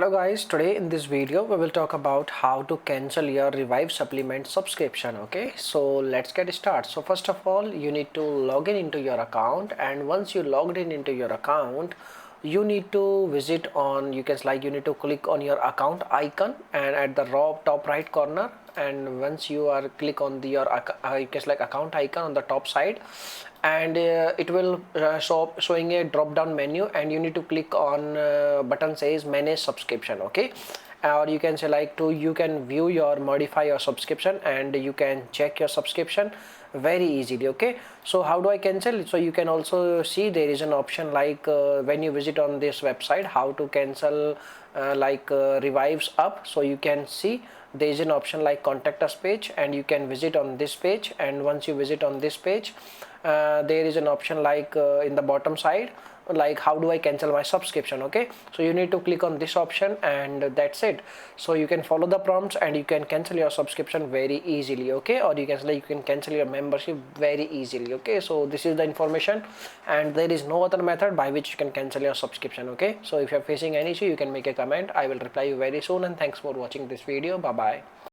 Hello guys, today in this video we will talk about how to cancel your Revive supplement subscription. Okay, so let's get started. So first of all, you need to log in into your account, and once you logged in into your account, you need to visit on, you need to click on your account icon and at the top right corner, and once you are click on your account icon on the top side, and it will showing a drop down menu, and you need to click on button says manage subscription. Okay, or you can say you can view your modify your subscription, and you can check your subscription very easily. Okay, so how do I cancel it? So you can also see there is an option when you visit on this website how to cancel Revives up. So you can see there is an option like contact us page, and you can visit on this page, and once you visit on this page, there is an option in the bottom side how do I cancel my subscription. Okay, so you need to click on this option, and that's it. So you can follow the prompts and you can cancel your subscription very easily. Okay, or you can cancel your membership very easily. Okay, so this is the information, and there is no other method by which you can cancel your subscription. Okay, so if you're facing any issue, you can make a comment. I will reply you very soon, and thanks for watching this video. Bye bye.